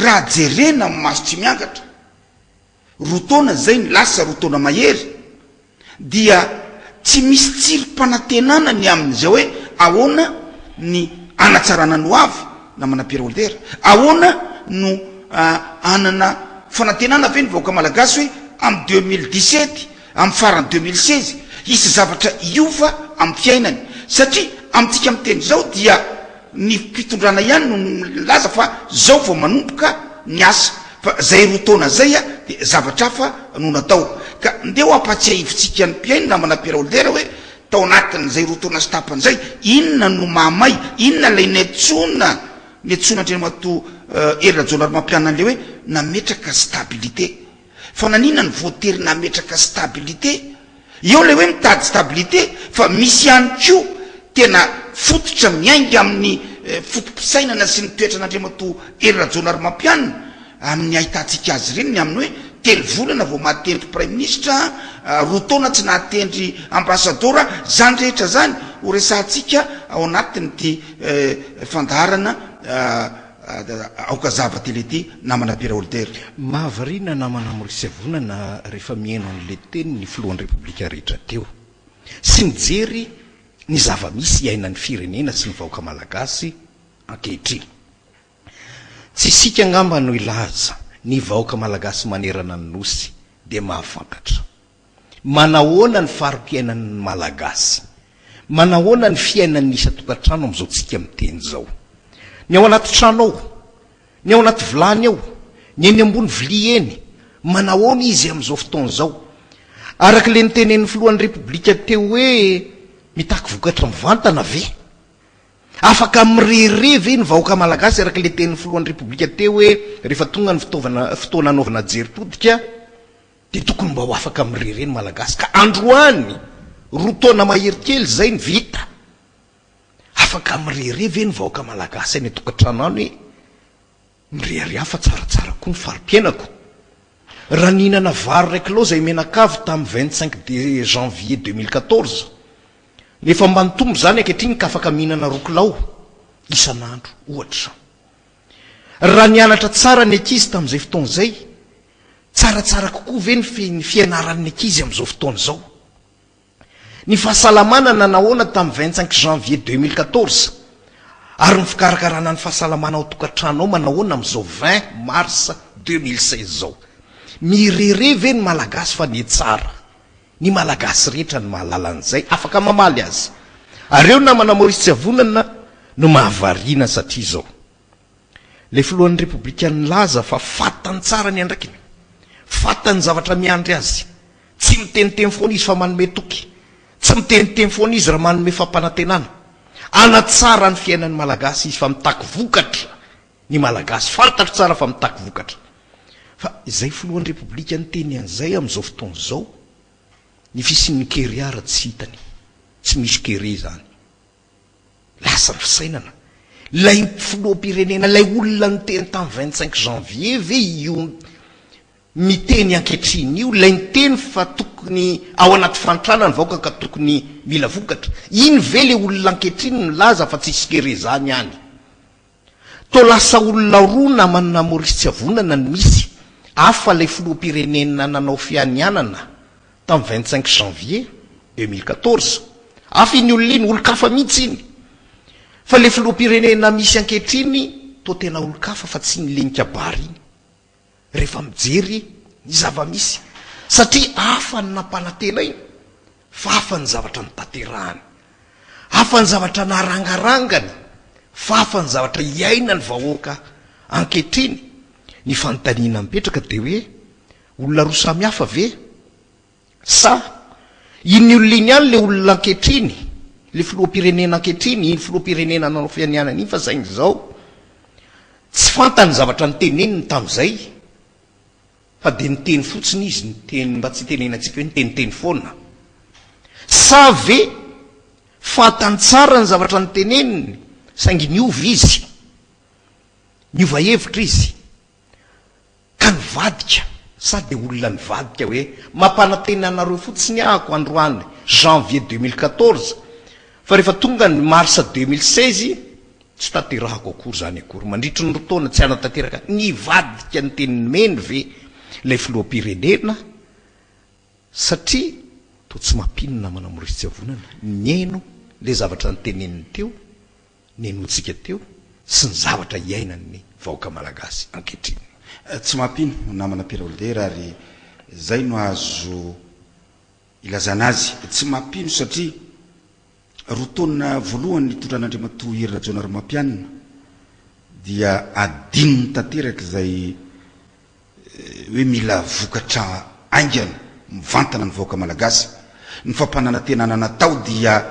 raha jerena masotry miakatra rotona zay ny lasa rotona mahery dia tsy misy tsirom-panantenana ny amin'izay hoe ahoana ny anatsarana no avy na manam-pera oltera ahoana no anana fanantenana ve ny vahoaka malagasy hoe am 2017 am farany 2016 isy zavatra iova am fiainany satria amitsika miteny zao dia ny fitondrana ihany no laza fa zao vao manomboka ny asa fa zay rotona zay a de zavatra hafa no natao ka ndeo ampatsiahivitsika ny mpiainy na manam-pera oltera hoe tao anatin'zay rotona stapan'zay inona no mahamay inona lay netsona andriamato erina jonary mampianana le hoe nametraka stabilité fa nanina ny voatery nametraka stabilité eo le hoe mitady stabilité fa misy ihany ko tena fototra miainga amin'ny fotom-pisainana sy ny toetran'andriamato erina jonary mampianana amin'ny ahitantsika azy reny ny amin'ny hoe telo volana vao mahatendry prime ministre rotona tsy nahatendry ambassadora zany rehetra zany ho resantsika ao anatiny ty fandaharana aoka zava telety namana pera oltera mahavarina namana Maurice Vonana rehefa mihaino an'le teny ny filohan'ny repoblika rehetra teo sy mijery ny zava-misy iainan'ny firenena sy ny vahoaka malagasy ankehitriny tsy sika ngamba no ilaza ny vahoaka malagasy manerana ny nosy de mahafantatra manahoana ny farom-piainan'ny malagasy manahoana ny fiainan'ny isa-tokantrano am'izao tsika miteny zao ny ao anaty trano ao ny ao anaty vilany ao ny eny ambony vilia eny manahoana izy am'izao fotoana zao araka le nitenen'ny filohan'ny repoblika teo hoe mitaky vokatra mivantana ve afaka mirere ve ny vahoaka malagasy araka le tenin'ny filohan'ny repoblika teo hoe rehefa tonga ny fotoana anaovana jeritodika de tokony mba ho afaka mirere ny malagasy ka androany rotona mahery kely zay ny vita afaka mirere ve ny vahoaka malagasy any tokantrano any hoe mirere afa tsaratsara koa ny farim-piainako raha nihinana vary raiky loa zay menakavy tamin'ny 25 de janvier 2014 nefa mba nitombo zany ankehitriny ka afaka mihinana rokolao isan'andro ohatra raha nianatra tsara ny ankizy tamin'izay fotoana zay tsaratsara kokoa ve ny fianaran'ny ankizy am'izao fotoana zao ny fahasalamana nanahoana tamin'ny 25 janvier 2014 ary ny fikarakarana ny fahasalamana ao tokantrano ao manahoana am'izao 20 mars 2016 zao mirere ve ny malagasy fa ny tsara ny malagasy rehetra ny mahalalan'izay afaka mamaly azy ary eo namana Maurice Vonana no mahavarina satria zao le filohan'ny repoblika nilaza fa fatany tsara ny andrakiny fatany zavatra miandry azy tsy miteniteny foana izy fa manome toky tsy miteniteny foana izy raha manome fampanantenana anatsara ny fiainan'ny malagasy izy fa mitaky vokatra ny malagasy fantatra tsara fa mitaky vokatra fa izay filohan'ny repoblika ny teny an'izay am'izao fotoana zao ny fisin'ny keriara tsy hitany tsy misy kere zany lasa ny fisainana lay filoham-pirenena lay olona ny teny tamin'ny 25 janvier ve io miteny ankehitriny io lay niteny fa tokony ao anaty fantrana ny vahoaka ka tokony mila vokatra iny ve le olona ankehitriny milaza fa tsisy kere zany any to lasa olona roa namana Maurice Vonana ny misy afa lay filoham-pirenena nanao fianianana tamin'ny 25 janvier 2014 afa iny olona iny olo-kafa mihitsy iny fa le filoham-pirenena misy ankehitriny to tena olo-kafa fa tsy nilenika bary iny rehefa mijery ny zava-misy satria afa ny nampanantena iny fa afa ny zavatra nitanterahany afa ny zavatra narangarangany fa afa ny zavatra iaina ny vahoaka ankehitriny ny fanontaniana mipetraka de hoe olona roa samy hafa ve sa iny olona iny ihany le olona ankehitriny le filoham-pirenena ankehitriny iny filoham-pirenena nanao fianianana iny fa saingy zao tsy fantany zavatra niteneniny tamin'izay fa de niteny fotsiny izy niteny mba tsy tenenantsika hoe niteniteny foana sa ve fantany tsara ny zavatra niteneniny saingy niova izy niova hevitra izy ka nivadika sa de olona nivadika hoe mampanantena anareo fotsiny ahako androany janvier 2014 fa rehefa tonga ny mars 2016 tsy tanterahako akory zany akory mandritry ny rotaona tsy anatanteraka nivadika ny teniny meny ve lay filoam-pirenena satria to tsy mampinona manamorisitsavonana nyeno le zavatra nyteneniny teo nenotsika teo sy ny zavatra iainan'ny vahoaka malagasy ankehitriny. Tsy mampino namana Pierre ary zay no azo ilazana azy tsy mampino satria rotaona voalohany nitondran'Andriamatoa Hery Rajaonarimampianina dia adininy tanteraka zay hoe mila vokatra aingana mivantana ny vahoaka malagasy ny fampananantenana natao dia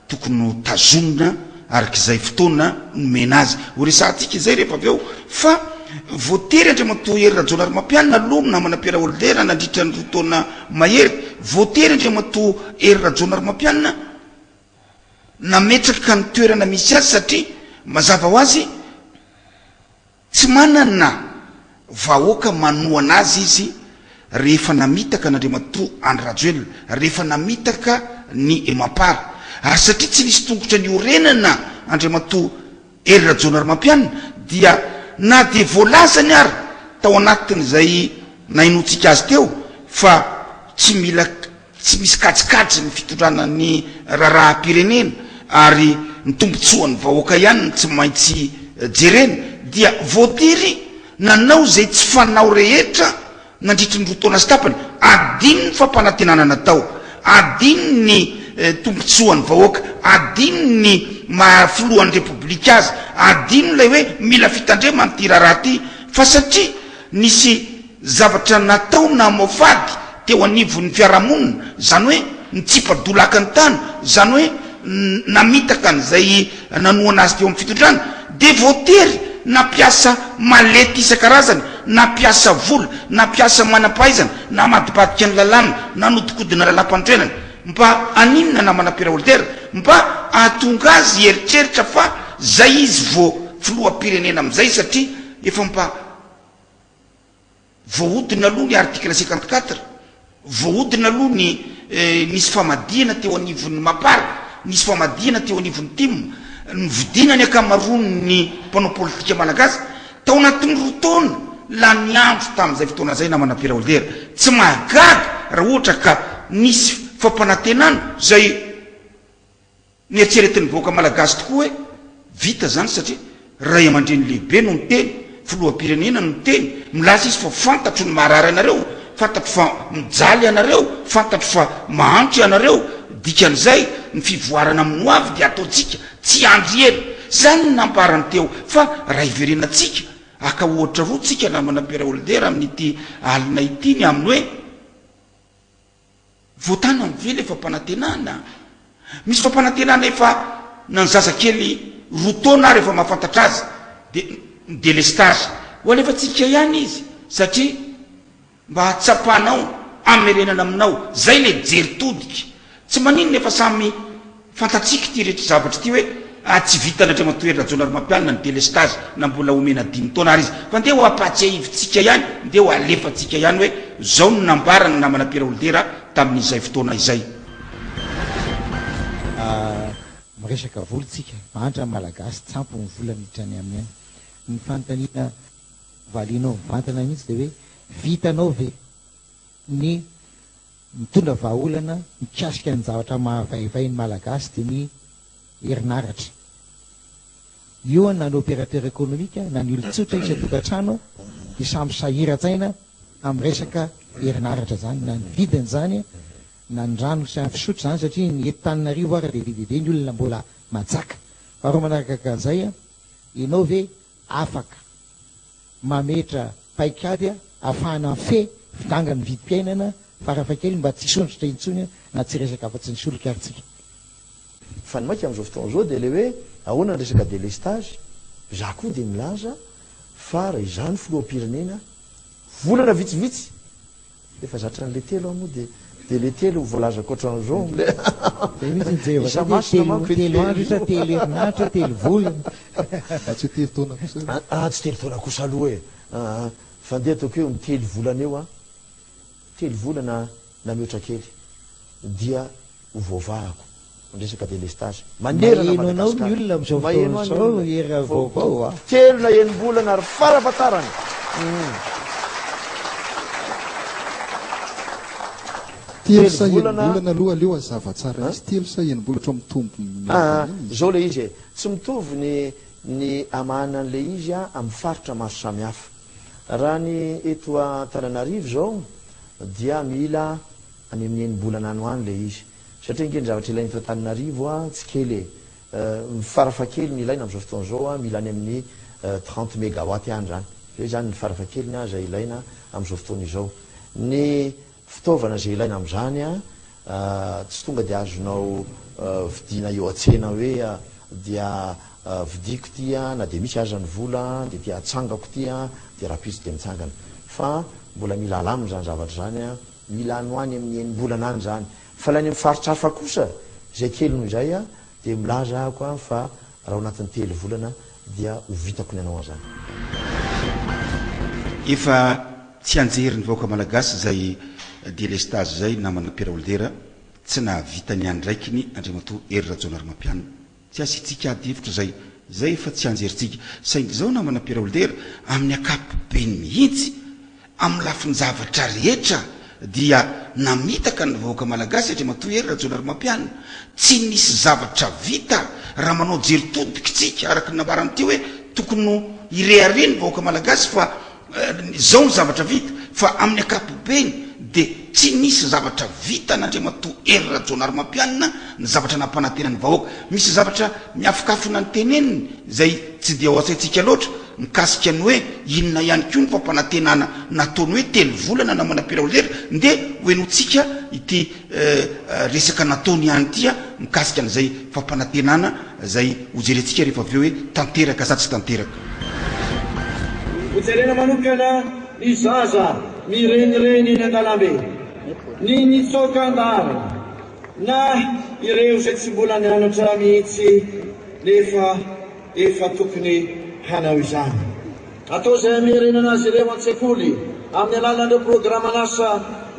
tokony ho tazomina arak'izay fotoana nomena azy ho resantsika izay rehefa avy eo fa voatery Andriamatoa Hery Rajaonarimampianina aloha namana Pierre Older nandritra ny rotaona mahery voatery Andriamatoa Hery Rajaonarimampianina nametraka ny toerana misy azy satria mazava ho azy tsy manana vahoaka manoana azy izy rehefa namitaka n'Andriamatoa Andry Rajoelina rehefa namitaka ny Emapara ary satria tsy nisy tongotra ny orenana Andriamatoa Hery Rajaonarimampianina dia na de voalazany ary tao anatin'izay nainotsika azy teo fa tsy misy katsikatry ny fitondrana ny raharaham-pirenena ary ny tombontsoan'ny vahoaka ihany tsy maintsy jerena dia voatery nanao zay tsy fanao rehetra nandritry ny rotaona sy tapany adiny ny fampanantenana natao adiny ny tombontsoan'ny vahoaka adiny ny mahafoloan'ny repoblika azy adiny lay hoe mila fitandremany ty raharaha ty fa satria nisy zavatra natao namofady teo anivon'ny fiarahamonina zany hoe nitsipadolaka ny tany zany hoe namitaka an'izay nanoana azy teo amin'ny fitondrana de voatery napiasa malety isan-karazany napiasa vola napiasa manampahaizana namadibadika ny lalàna nanodikodina lalam-pandrenana mba aninona namana Pierre Older mba ahatonga azy eritreritra fa zay izy vo filoham-pirenena am'izay satria efa mba voahodina aloha ny article 54 voahodina aloha ny nisy famadihana teo anivon'ny Mapara nisy famadihana teo anivon'ny Timma nividina ny akamaroany ny mpanao politika malagasy tao anatin'ny rotaona la niandro tamin'izay fotoana zay namana Pierre Older tsy mahagaga raha ohatra ka nisy fampanantenana zay nieritreretin'ny vahoaka malagasy tokoa hoe vita zany satria ray aman-dreny lehibe no niteny filoham-pirenena no niteny milaza izy fa fantatro ny maharary anareo fantatro fa mijaly anareo fantatro fa mahantry anareo dikan'izay ny fivoarana amin'ny ho avy de ataotsika tsy andry ely zany ny namparany teo fa raha iverenatsika aka ohatra roa tsika namana Pierre Older amin'ity alina ity ny aminy hoe voatana mively fampanantenana misy fampanantenana efa nanzazakely rotaona ary efa mahafantatra azy de délestage ho alefa tsika ihany izy satria mba hatsapanao amerenana aminao zay le jery todika tsy maninona efa samy fantatsika ty rehetra zavatra ty hoe tsy vitan'Andriamatoa Hery Rajaonarimampianina ny délestage na mbola omena 10 taona ary izy fa ndeha ho apatsy ahivitsika ihany ndeha ho alefatsika ihany hoe zao no nambarany namana Pierre Older tamin'izay fotoana izay. Miresaka volontsika mahantra malagasy tsampo ny vola mitrany amin'ny ny fanontaniana valinao mivantana mihitsy de hoe vitanao ve ny mitondra vahaolana mikasika ny zavatra mahavaivay ny malagasy de ny herinaratra io na ny opérateur économique na ny olotsotra isa tokantrano de samy sahiran-tsaina amin'ny resaka herinaratra zany na ny vidiny zany na ny rano sy fisotro zany satria ny etanarivo ara lehibe ny olona mbola majaka faharoa manaraka an'izay ianao ve afaka mametra paikady ahafahana fe fitanga ny vidim-piainana farafakely mba tsy sondrotra intsony na tsy resaka afa-tsy ny soloka aritsika fa ny mainka am'izao fotoana zao de le hoe ahoana ny resaka délestage za koa de milaza fa raha izany filoham-pirenena volana vitsivitsy efa zatra n'le telo amoa de le telo voalaza koatran'izao telo andro sa telo herinaratra telo volana tsy telo taona kosa aloha e fa ndeha ataoko eo ny telo volana eo telo volana na mihoatra kely dia ho voavahako resaka délestage maheno anao ny olona am'izao era vaovao a telo na enim-bolana ary farafatarany telo sa enim-bolana aloha aleo azavatsara izy telo sa enim-bolatra mitombo zao le izy tsy mitovy ny amahana an'le izy a amin'ny faritra maro samihafa raha ny eto Antananarivo zao dia mila any amin'ny enim-bolana any hoany le izy satria ingeny zavatra ilainy eto Antananarivo a tsy kely farafakely ny ilaina am'izao fotoana zao a mila any amin'ny 30 mégawatt any zany zay zany ny farafakeliny a zay ilaina am'izao fotoana izao ny fitaovana zay ilaina am'izany a tsy tonga de azonao vidina eo a-tsena hoe dia vidiko tya na de misy azany vola de tia atsangako tya de rahapisy de mitsangana fa mbola mila alaminy zany zavatra zany a mila anoany amin'ny enim-bolana any zany fa lany mifaritra hafa kosa zay kely noho izay a de milaza ako a fa raha ao anatin'ny telo volana dia ho vitako ny anao an'zany efa tsy anjery ny vahoaka malagasy zay délestage zay namana Pierre tsy nahavitany any raikiny Andriamatoa Hery Rajaonarimampianina tsy asitsika ady hevitra zay efa tsy anjeritsika saingy zao namana Pierre amin'ny akapobeny mihitsy amin'ny lafiny zavatra rehetra dia namitaka ny vahoaka malagasy Andriamatoa Hery Rajaonarimampianina tsy nisy zavatra vita raha manao jery todikitsika araka nambarany ty hoe tokony no ireare ny vahoaka malagasy fa zao ny zavatra vita fa amin'ny akapobeny de tsy nisy zavatra vita n'Andriamatoa Hery Rajaonarimampianina ny zavatra nampanantena ny vahoaka misy zavatra miafakafona ny teneniny zay tsy dia ao atsaitsika loatra mikasika ny hoe inona ihany koa ny fampanantenana nataony hoe telo volana namana Pierre nde hoenotsika ity resaka nataony ihany tya mikasika an'izay fampanantenana zay hojerentsika rehefa aveo hoe tanteraka sa tsy tanteraka hojerena manokana ny zaza mirenireny ny andalambe ny nitsoka andarana na ireo zay tsy mbola nianatra mihitsy nefa efa tokony hanao izany atao zay amirenana azy ireo an-tsekoly amin'ny alalan'ireo programan'asa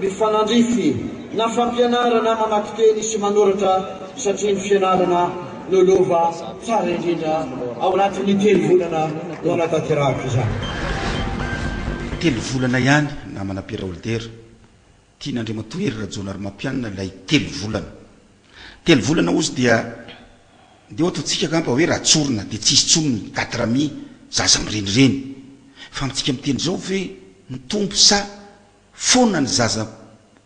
mifanandrify na fampianarana mamaky teny sy manoratra satria ny fianarana lolova tsara indrindra ao anatin'ny telo volana no anatanterahako izany telo volana ihany namana Pierre tian'Andriamatoa Hery Rajaonarimampianina lay telo volana ozy dia ohatontsika gamba hoe raha tsorona de tsisy tsonony 4 zaza mirenireny fa mitsika miteny zao ve mitombo sa fona ny zaza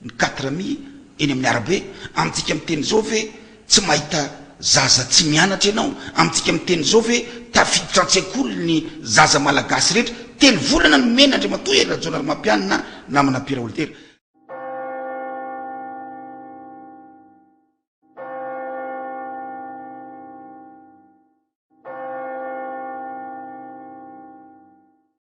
ny 4 eny amin'ny arabe amitsika miteny zao ve tsy mahita zaza tsy mianatra ianao amitsika miteny zao ve tafiditra an-tsekoly ny zaza malagasy rehetra telo volana no mena Andriamatoa Hery Rajaonarimampianina namana Pierre